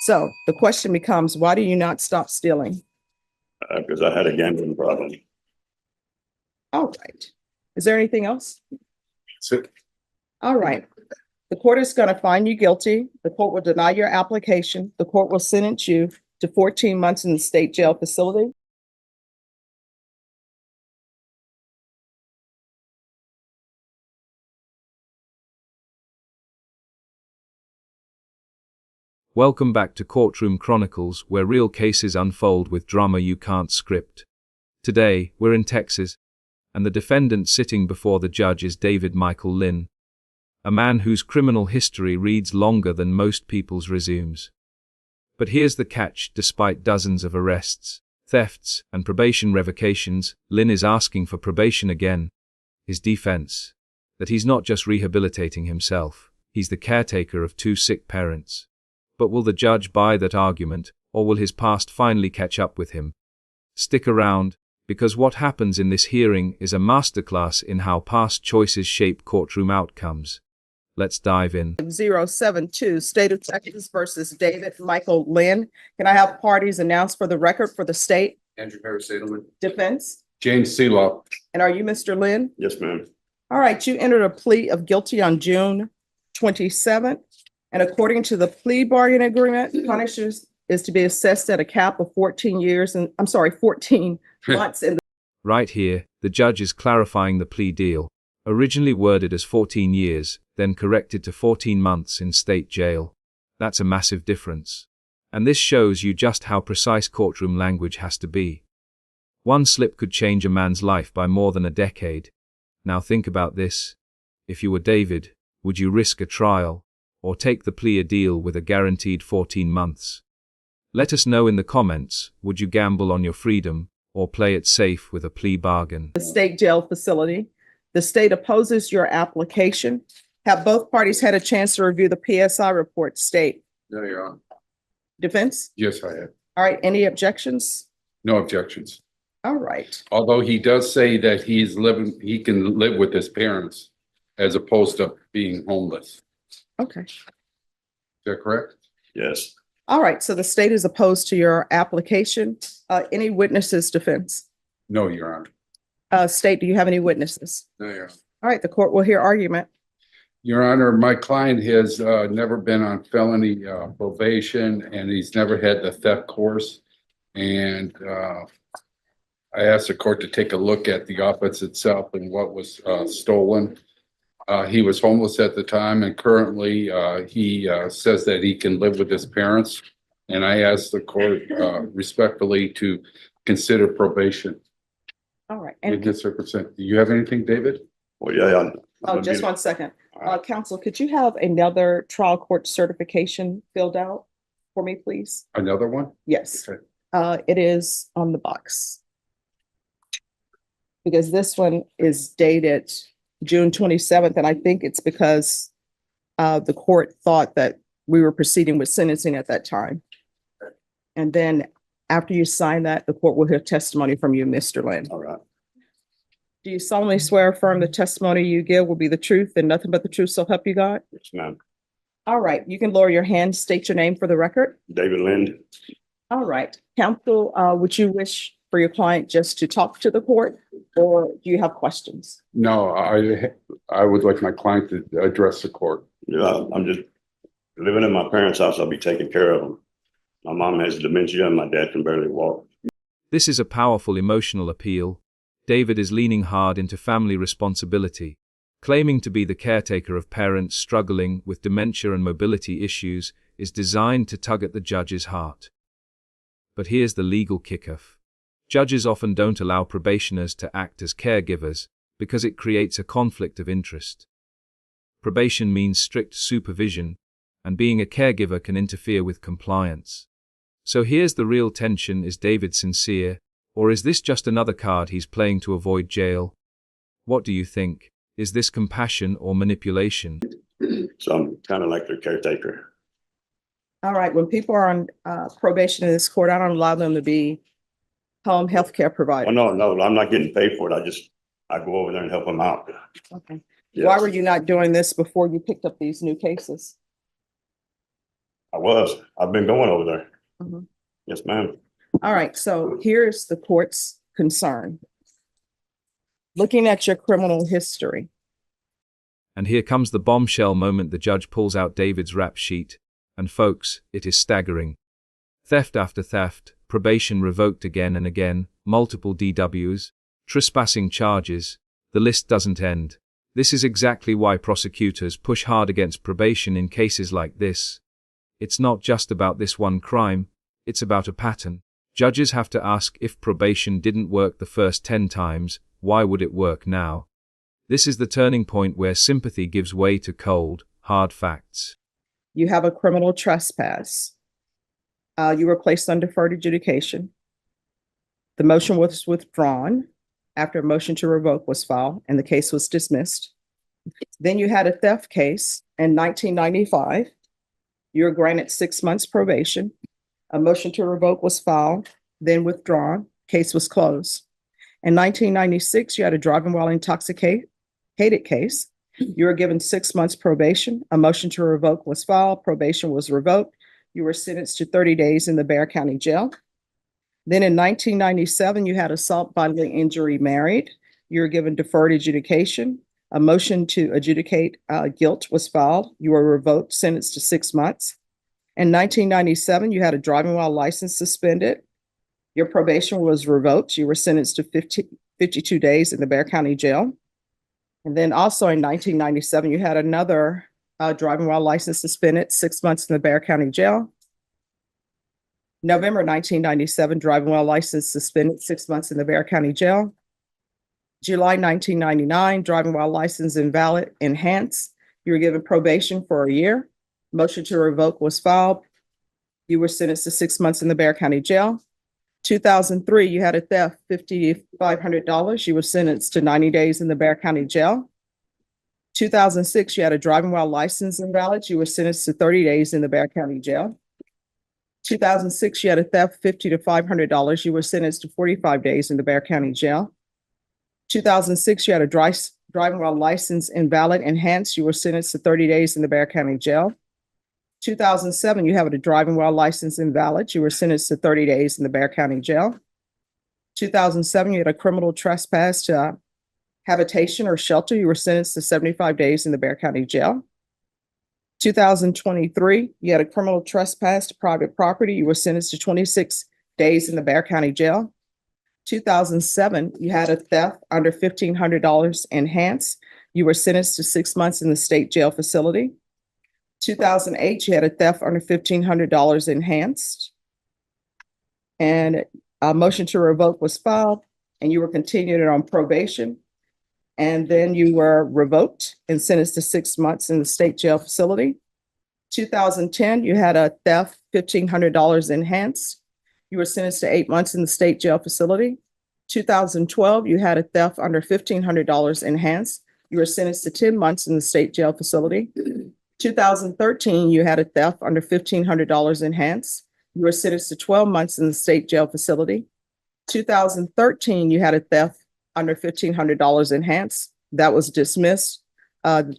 So the question becomes, why do you not stop stealing? Because I had a gambling problem. All right. Is there anything else? That's it. All right. The court is going to find you guilty. The court will deny your application. The court will sentence you to 14 months in the state jail facility. Welcome back to Courtroom Chronicles, where real cases unfold with drama you can't script. Today, we're in Texas, and the defendant sitting before the judge is David Michael Lynn, a man whose criminal history reads longer than most people's resumes. But here's the catch: despite dozens of arrests, thefts, and probation revocations, Lynn is asking for probation again. His defense: that he's not just rehabilitating himself, he's the caretaker of two sick parents. But will the judge buy that argument, or will his past finally catch up with him? Stick around, because what happens in this hearing is a masterclass in how past choices shape courtroom outcomes. Let's dive in. 072, State of Texas versus David Michael Lynn. Can I have parties announced for the record for the state? Andrew Harris Edelman. Defense? James Seeloff. And are you Mr. Lynn? Yes, ma'am. All right, you entered a plea of guilty on June 27th. And according to the plea bargain agreement, punishment is to be assessed at a cap of 14 months in the Right here, the judge is clarifying the plea deal, originally worded as 14 years, then corrected to 14 months in state jail. That's a massive difference. And this shows you just how precise courtroom language has to be. One slip could change a man's life by more than a decade. Now think about this. If you were David, would you risk a trial, or take the plea deal with a guaranteed 14 months? Let us know in the comments, would you gamble on your freedom, or play it safe with a plea bargain? state jail facility. The state opposes your application. Have both parties had a chance to review the PSI report? State. No, Your Honor. Defense? Yes, I have. All right, any objections? No objections. All right. Although he does say that he can live with his parents as opposed to being homeless. Okay. Is that correct? Yes. All right, so the state is opposed to your application. Any witnesses? Defense? No, Your Honor. State, do you have any witnesses? No, Your Honor. All right, the court will hear argument. Your Honor, my client has never been on felony probation, and he's never had the theft course. And I asked the court to take a look at the offense itself and what was stolen. He was homeless at the time, and currently he says that he can live with his parents. And I asked the court respectfully to consider probation. All right. In And this circumstance, do you have anything, David? Well, yeah. just 1 second. All right. Counsel, could you have another trial court certification filled out for me, please? Another one? Yes. Okay. It is on the box. Because this one is dated June 27th, and I think it's because the court thought that we were proceeding with sentencing at that time. And then after you sign that, the court will hear testimony from you, Mr. Lynn. All right. Do you solemnly swear or affirm the testimony you give will be the truth and nothing but the truth, so help you God? Yes, ma'am. All right, you can lower your hand, state your name for the record. David Lind. All right, counsel, would you wish for your client just to talk to the court, or do you have questions? No, I would like my client to address the court. Yeah, I'm just living in my parents' house. I'll be taking care of them. My mom has dementia and my dad can barely walk. This is a powerful emotional appeal. David is leaning hard into family responsibility, claiming to be the caretaker of parents struggling with dementia and mobility issues is designed to tug at the judge's heart. But here's the legal kickoff. Judges often don't allow probationers to act as caregivers because it creates a conflict of interest. Probation means strict supervision, and being a caregiver can interfere with compliance. So here's the real tension: is David sincere, or is this just another card he's playing to avoid jail? What do you think? Is this compassion or manipulation? So I'm kind of like their caretaker. All right, when people are on probation in this court, I don't allow them to be home health care Oh, providers. no, I'm not getting paid for it. I go over there and help them out. Okay. Yes. Why were you not doing this before you picked up these new cases? I've been going over there. Mhm. Yes, ma'am. All right, so here's the court's concern. Looking at your criminal history, And here comes the bombshell moment. The judge pulls out David's rap sheet. And folks, it is staggering. Theft after theft, probation revoked again and again, multiple DWIs, trespassing charges. The list doesn't end. This is exactly why prosecutors push hard against probation in cases like this. It's not just about this one crime, it's about a pattern. Judges have to ask, if probation didn't work the first 10 times, why would it work now? This is the turning point where sympathy gives way to cold, hard facts. you have a criminal trespass. You were placed on deferred adjudication. The motion was withdrawn after a motion to revoke was filed and the case was dismissed. Then you had a theft case in 1995. You were granted 6 months probation. A motion to revoke was filed, then withdrawn. Case was closed. In 1996, you had a driving while intoxicated case. You were given 6 months probation. A motion to revoke was filed. Probation was revoked. You were sentenced to 30 days in the Bexar County Jail. Then in 1997, you had assault, bodily injury, married. You were given deferred adjudication. A motion to adjudicate guilt was filed. You were revoked, sentenced to 6 months. In 1997, you had a driving while license suspended. Your probation was revoked. You were sentenced to 52 days in the Bexar County Jail. And then also in 1997, you had another driving while license suspended, 6 months in the Bexar County Jail. November 1997, driving while license suspended, 6 months in the Bexar County Jail. July 1999, driving while license invalid, enhanced. You were given probation for a year. Motion to revoke was filed. You were sentenced to 6 months in the Bexar County Jail. 2003, you had a theft, $5,500. You were sentenced to 90 days in the Bexar County Jail. 2006, you had a driving while license invalid. You were sentenced to 30 days in the Bexar County Jail. 2006, you had a theft, $50 to $500. You were sentenced to 45 days in the Bexar County Jail. 2006, you had a driving while license invalid, enhanced. You were sentenced to 30 days in the Bexar County Jail. 2007, you have a driving while license invalid. You were sentenced to 30 days in the Bexar County Jail. 2007, you had a criminal trespass to habitation or shelter. You were sentenced to 75 days in the Bexar County Jail. 2023, you had a criminal trespass to private property. You were sentenced to 26 days in the Bexar County Jail. 2007, you had a theft under $1,500 enhanced. You were sentenced to 6 months in the state jail facility. 2008, you had a theft under $1,500 enhanced. And a motion to revoke was filed and you were continued on probation. And then you were revoked and sentenced to 6 months in the state jail facility. 2010, you had a theft, $1,500 enhanced. You were sentenced to 8 months in the state jail facility. 2012, you had a theft under $1,500 enhanced. You were sentenced to 10 months in the state jail facility. 2013, you had a theft under $1,500 enhanced. You were sentenced to 12 months in the state jail facility. 2013, you had a theft under $1,500 enhanced. That was dismissed.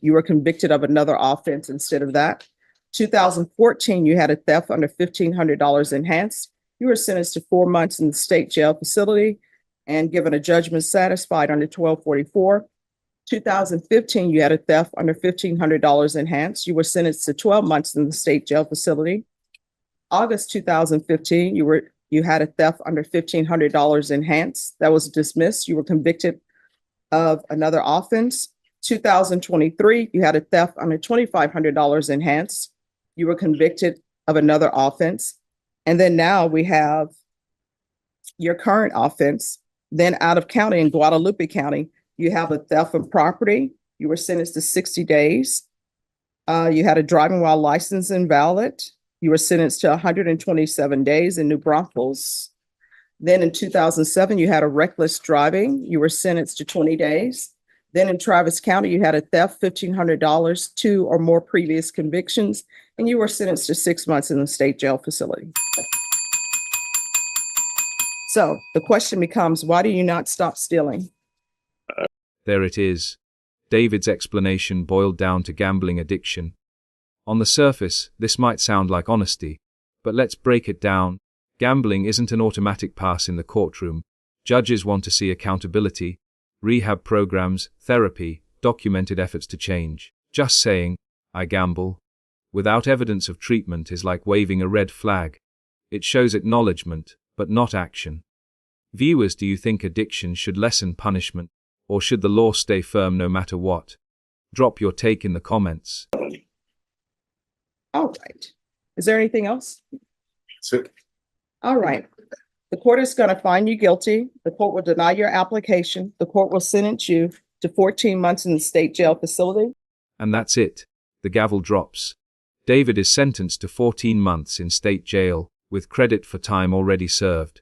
You were convicted of another offense instead of that. 2014, you had a theft under $1,500 enhanced. You were sentenced to 4 months in the state jail facility and given a judgment satisfied under 1244. 2015, you had a theft under $1,500 enhanced. You were sentenced to 12 months in the state jail facility. August 2015, you had a theft under $1,500 enhanced. That was dismissed. You were convicted of another offense. 2023, you had a theft under $2,500 enhanced. You were convicted of another offense. And then now we have your current offense. Then out of county in Guadalupe County, you have a theft of property. You were sentenced to 60 days. You had a driving while license invalid. You were sentenced to 127 days in New Braunfels. Then in 2007, you had a reckless driving. You were sentenced to 20 days. Then in Travis County, you had a theft, $1,500, 2 or more previous convictions, and you were sentenced to 6 months in the state jail facility. So the question becomes, why do you not stop stealing? There it is. David's explanation boiled down to gambling addiction. On the surface, this might sound like honesty, but let's break it down. Gambling isn't an automatic pass in the courtroom. Judges want to see accountability, rehab programs, therapy, documented efforts to change. Just saying, "I gamble," without evidence of treatment is like waving a red flag. It shows acknowledgement, but not action. Viewers, do you think addiction should lessen punishment, or should the law stay firm no matter what? Drop your take in the comments. All right. Is there anything else? That's it. All right. The court is going to find you guilty. The court will deny your application. The court will sentence you to 14 months in the state jail facility. And that's it. The gavel drops. David is sentenced to 14 months in state jail, with credit for time already served.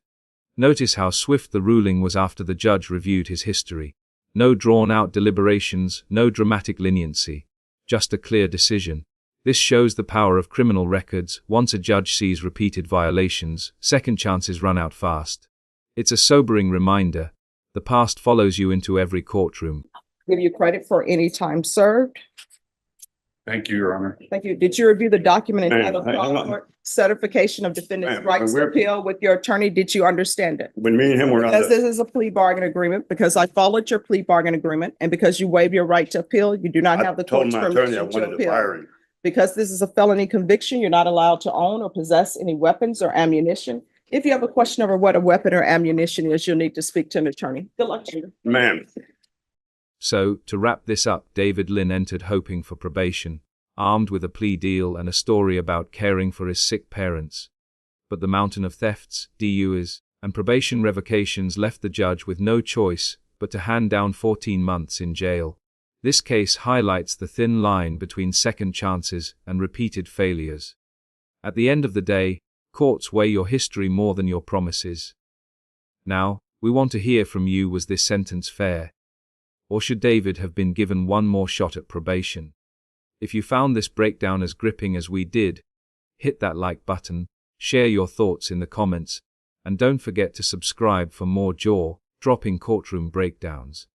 Notice how swift the ruling was after the judge reviewed his history. No drawn-out deliberations, no dramatic leniency. Just a clear decision. This shows the power of criminal records. Once a judge sees repeated violations, second chances run out fast. It's a sobering reminder. The past follows you into every courtroom. Give you credit for any time served. Thank you, Your Honor. Thank you. Did you review the document Ma'am, entitled hang on. Trial Court Certification of Defendant's Ma'am, Rights to we're- Appeal with your attorney? Did you understand it? When me and him were not, Because this is a plea bargain agreement, because I followed your plea bargain agreement, and because you waive your right to appeal, you do not I have the told court's my attorney I permission to wanted to appeal. fire him. Because this is a felony conviction, you're not allowed to own or possess any weapons or ammunition. If you have a question over what a weapon or ammunition is, you'll need to speak to an attorney. Good luck to you. Ma'am, So, to wrap this up, David Lynn entered hoping for probation, armed with a plea deal and a story about caring for his sick parents. But the mountain of thefts, DWIs, and probation revocations left the judge with no choice but to hand down 14 months in jail. This case highlights the thin line between second chances and repeated failures. At the end of the day, courts weigh your history more than your promises. Now, we want to hear from you. Was this sentence fair? Or should David have been given one more shot at probation? If you found this breakdown as gripping as we did, hit that like button, share your thoughts in the comments, and don't forget to subscribe for more jaw-dropping courtroom breakdowns.